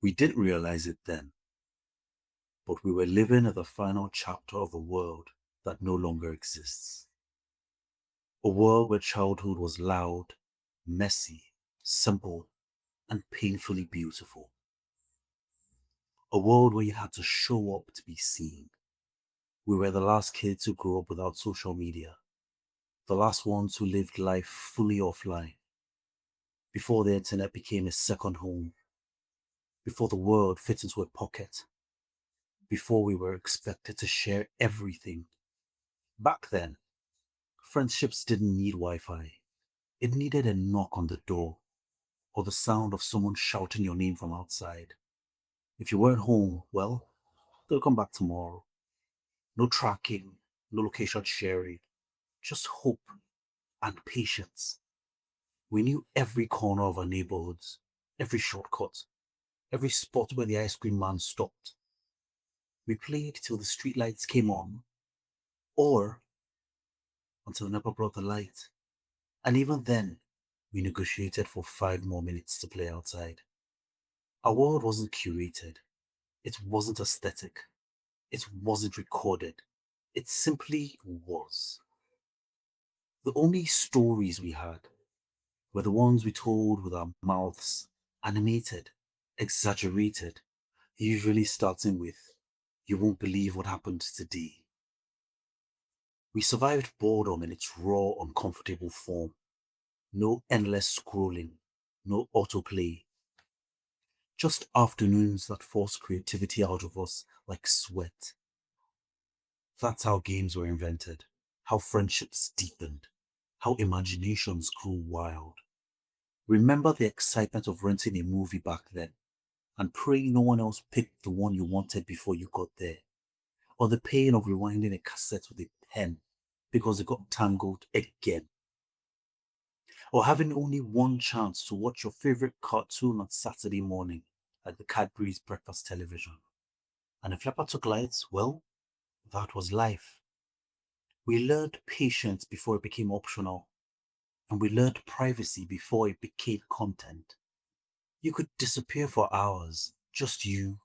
We didn't realize it then, but we were living in the final chapter of a world that no longer exists. A world where childhood was loud, messy, simple, and painfully beautiful. A world where you had to show up to be seen. We were the last kids who grew up without social media, the last ones who lived life fully offline, before the internet became a second home, before the world fit into a pocket, before we were expected to share everything. Back then, friendships didn't need Wi Fi, it needed a knock on the door or the sound of someone shouting your name from outside. If you weren't home, well, they'll come back tomorrow. No tracking, no location sharing, just hope and patience. We knew every corner of our neighborhoods, every shortcut, every spot where the ice cream man stopped. We played till the streetlights came on, or until NEPA brought the light. And even then, we negotiated for 5 more minutes to play outside. Our world wasn't curated, it wasn't aesthetic, it wasn't recorded. It simply was. The only stories we had were the ones we told with our mouths, animated, exaggerated, usually starting with, "You won't believe what happened today." We survived boredom in its raw, uncomfortable form. No endless scrolling, no autoplay, just afternoons that forced creativity out of us like sweat. That's how games were invented, how friendships deepened, how imaginations grew wild. Remember the excitement of renting a movie back then and praying no one else picked the one you wanted before you got there, or the pain of rewinding a cassette with a pen because it got tangled again, or having only one chance to watch your favorite cartoon on Saturday morning like the Cadbury's breakfast television. And if Leopard took lights, well, that was life. We learned patience before it became optional, and we learned privacy before it became content. You could disappear for hours, just you,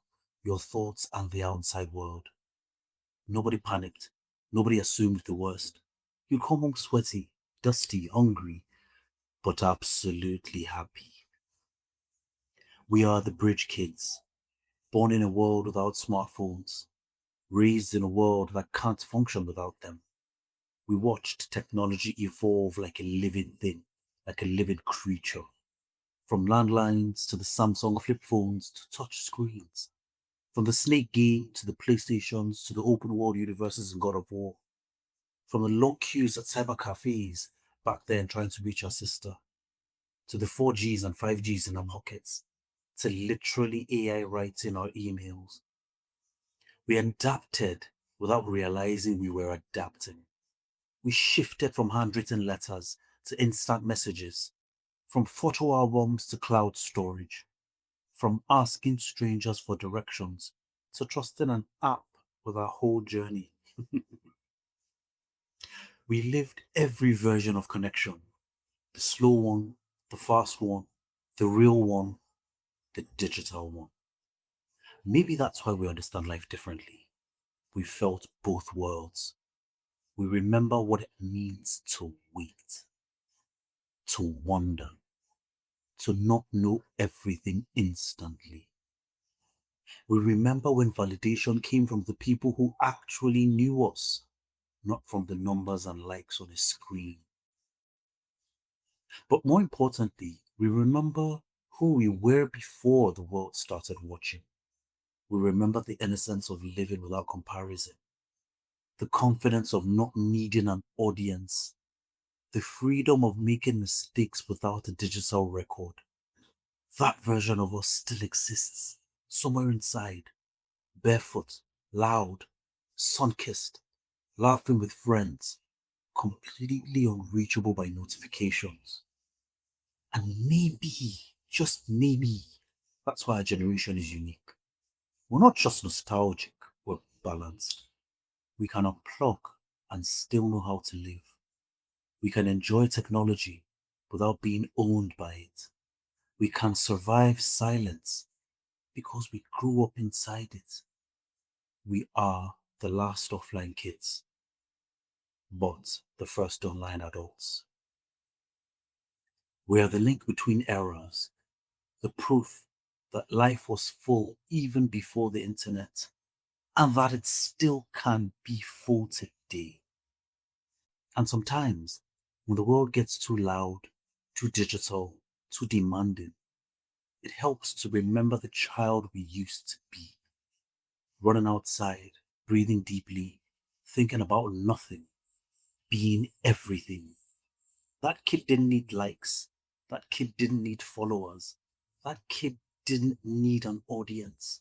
your thoughts, and the outside world. Nobody panicked, nobody assumed the worst. You'd come home sweaty, dusty, hungry, but absolutely happy. We are the bridge kids, born in a world without smartphones, raised in a world that can't function without them. We watched technology evolve like a living thing, like a living creature. From landlines to the Samsung flip phones to touch screens. From the Snake game to the PlayStations to the open world universes in God of War. From the long queues at cyber cafes back then trying to reach our sister, to the 4Gs and 5Gs in our pockets, to literally AI writing our emails. We adapted without realizing we were adapting. We shifted from handwritten letters to instant messages, from photo albums to cloud storage, from asking strangers for directions to trusting an app with our whole journey. We lived every version of connection, the slow one, the fast one, the real one, the digital one. Maybe that's why we understand life differently. We felt both worlds. We remember what it means to wait, to wonder, to not know everything instantly. We remember when validation came from the people who actually knew us, not from the numbers and likes on a screen. But more importantly, we remember who we were before the world started watching. We remember the innocence of living without comparison, the confidence of not needing an audience, the freedom of making mistakes without a digital record. That version of us still exists, somewhere inside, barefoot, loud, sun kissed, laughing with friends, completely unreachable by notifications. And maybe, just maybe, that's why our generation is unique. We're not just nostalgic, we're balanced. We can unplug and still know how to live. We can enjoy technology without being owned by it. We can survive silence because we grew up inside it. We are the last offline kids, but the first online adults. We are the link between eras, the proof that life was full even before the internet, and that it still can be full today. And sometimes, when the world gets too loud, too digital, too demanding, it helps to remember the child we used to be. Running outside, breathing deeply, thinking about nothing, being everything. That kid didn't need likes. That kid didn't need followers. That kid didn't need an audience.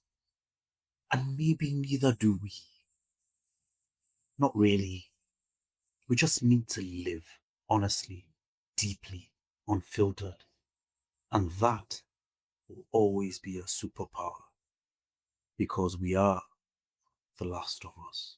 And maybe neither do we. Not really. We just need to live honestly, deeply, unfiltered. And that will always be a superpower because we are the last of us.